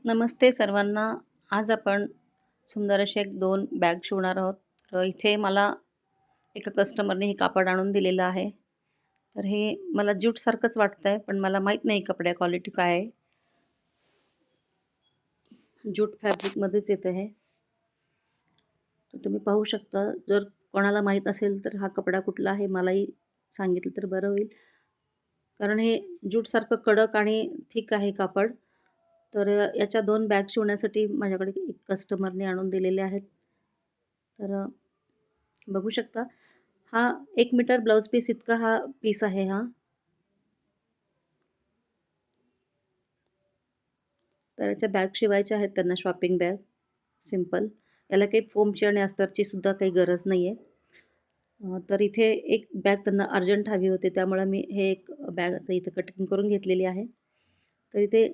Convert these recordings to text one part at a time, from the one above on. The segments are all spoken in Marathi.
नमस्ते सर्वांना. आज आपण सुंदर असे एक 2 बॅग शिवणार आहोत. तर इथे मला एका कस्टमरने हे कापड आणून दिलेलं आहे. तर हे मला ज्यूटसारखंच वाटतंय, पण मला माहीत नाही कपड्या क्वालिटी काय आहे. ज्यूट फॅब्रिकमध्येच येतं हे. तर तुम्ही पाहू शकता. जर कोणाला माहीत असेल तर हा कपडा कुठला आहे मलाही सांगितलं तर बरं होईल. कारण हे ज्यूटसारखं कडक आणि थिक आहे कापड. तर याच्या 2 बॅग शिवण्यासाठी माझ्याकडे एक कस्टमरने आणून दिलेले आहेत. तर बघू शकता. हा 1 मीटर ब्लाउज पीस इतका हा पीस आहे हा. तर याच्या बॅग शिवायच्या आहेत त्यांना, शॉपिंग बॅग सिंपल. याला काही फोमची आणि अस्तरची सुद्धा काही गरज नाही आहे. तर इथे एक बॅग त्यांना अर्जंट हवी होती, त्यामुळे मी हे एक बॅग आता इथे कटिंग करून घेतलेली आहे. तर इथे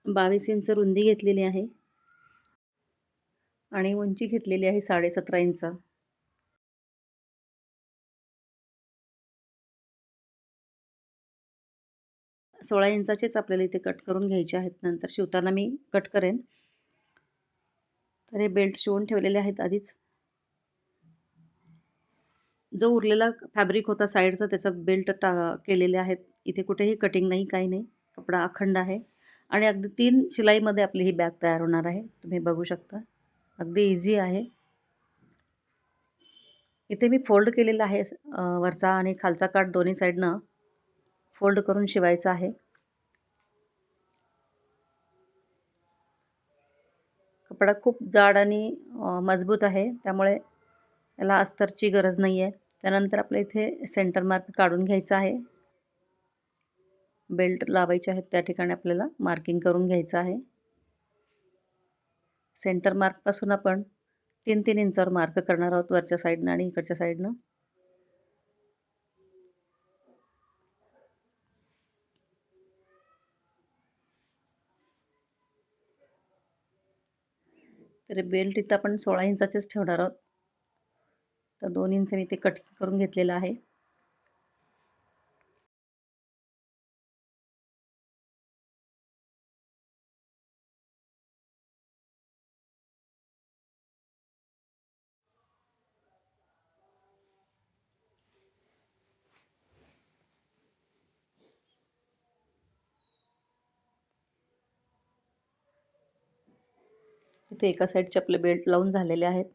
22 इंच रुंदी घेतलेली आहे आणि उंची घेतलेली आहे 17.5 इंच. 16 इंचाचेच आपल्याला इथे कट करून घ्यायचे आहेत. नंतर शिवताना मी कट करेन. तर हे बेल्ट शिवून ठेवलेले आहेत आधीच. जो उरलेला फॅब्रिक होता साईडचा त्याचा बेल्ट केलेले आहेत. इथे कुठेही कटिंग नाही, काही नाही. कपडा अखंड आहे आणि अगदी 3 शिलाईमध्ये आपली ही बॅग तयार होणार आहे. तुम्ही बघू शकता. अगदी इझी आहे. इथे मी फोल्ड केलेला आहे. वरचा आणि खालचा काठ दोन्ही साईडनं फोल्ड करून शिवायचा आहे. कपडा खूप जाड आणि मजबूत आहे, त्यामुळे याला अस्तरची गरज नाही आहे. त्यानंतर आपल्या इथे सेंटर मार्क काढून घ्यायचा आहे. बेल्ट लावायचे आहेत त्या ठिकाणी आपल्याला मार्किंग करून घ्यायचं आहे. सेंटर मार्कपासून आपण 3-3 इंचावर मार्क करणार आहोत, वरच्या साईडनं आणि इकडच्या साईडनं. तर बेल्ट इथं आपण 16 इंचाचेच ठेवणार आहोत. तर 2 इंच मी इथे कटिंग करून घेतलेलं आहे. इथे एका साईडचे आपले बेल्ट लावून झालेले आहेत.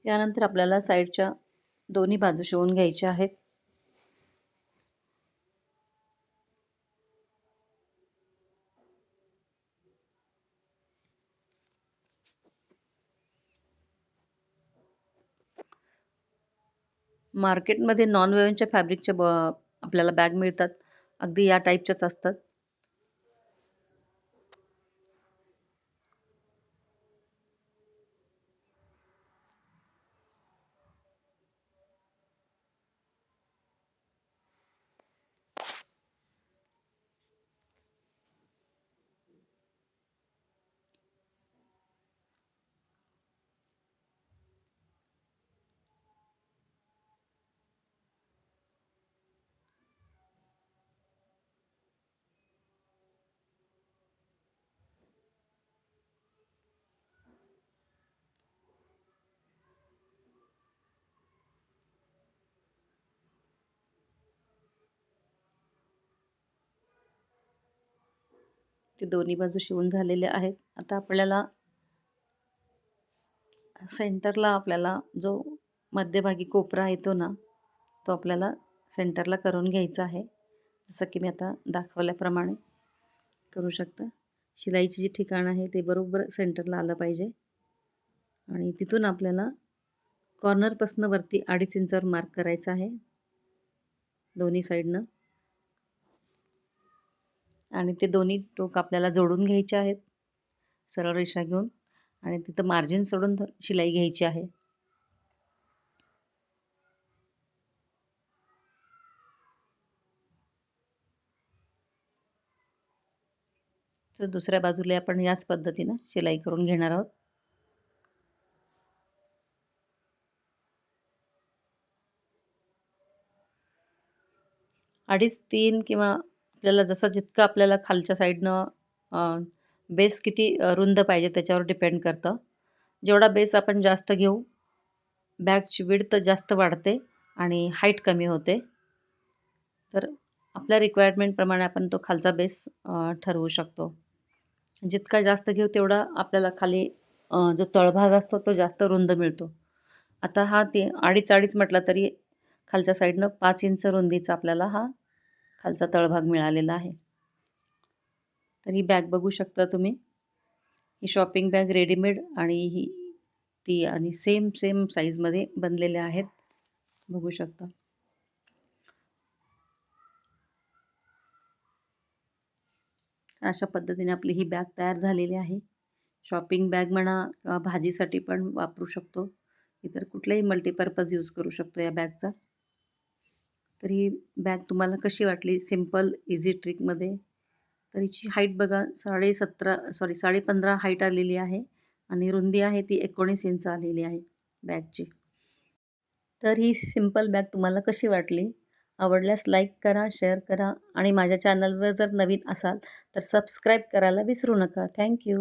यानंतर आपल्याला साईडच्या दोन्ही बाजू शिवून घ्यायच्या आहेत. मार्केटमध्ये नॉन वेव्हनच्या फॅब्रिकच्या आपल्याला बॅग मिळतात. अगदी या टाईपच्याच असतात. ते दोन्ही बाजू शिवून झालेले आहेत. आता आपल्याला सेंटरला आपल्याला जो मध्यभागी कोपरा येतो ना, तो आपल्याला सेंटरला करून घ्यायचा आहे. जसं की मी आता दाखवल्याप्रमाणे करू शकता. शिलाईची जी ठिकाण आहे ते बरोबर सेंटरला आलं पाहिजे आणि तिथून आपल्याला कॉर्नरपासून वरती 2.5 इंचावर मार्क करायचा आहे. दोन्ही साईडनं. आणि ते दोन्ही टोक आपल्याला जोडून घ्यायचे आहेत सरळ रेषा घेऊन, आणि तिथं मार्जिन सोडून शिलाई घ्यायची आहे. तर दुसऱ्या बाजूला आपण याच पद्धतीनं शिलाई करून घेणार आहोत. अडीच 3 किंवा आपल्याला जितकं आपल्याला खालच्या साईडनं बेस किती रुंद पाहिजे त्याच्यावर डिपेंड करतं. जेवढा बेस आपण जास्त घेऊ, बॅगची विड्थ जास्त वाढते आणि हाईट कमी होते. तर आपल्या रिक्वायरमेंटप्रमाणे आपण तो खालचा बेस ठरवू शकतो. जितका जास्त घेऊ तेवढा आपल्याला खाली जो तळभाग असतो तो जास्त रुंद मिळतो. आता हा ते 2.5 म्हटला तरी खालच्या साईडनं 5 इंच रुंदीचा आपल्याला हा खालचा तळभाग मिळालेला आहे. तर ही बॅग बघू शकता तुम्ही. ही शॉपिंग बॅग रेडीमेड आणि ती आणि सेम साईजमध्ये बनलेल्या आहेत. बघू शकता. अशा पद्धतीने आपली ही बॅग तयार झालेली आहे. शॉपिंग बॅग म्हणा, भाजीसाठी पण वापरू शकतो. इतर कुठलाही मल्टीपर्पज यूज करू शकतो या बॅगचा. तर ही बॅग तुम्हाला कशी वाटली? सिंपल इझी ट्रिकमध्ये. तर हिची हाईट बघा 15.5 हाईट आलेली आहे आणि रुंदी आहे ती 19 इंच आलेली आहे बॅगची. तर ही सिंपल बॅग तुम्हाला कशी वाटली? आवडल्यास लाईक करा, शेअर करा आणि माझ्या चॅनलवर जर नवीन असाल तर सबस्क्राईब करायला विसरू नका. Thank you.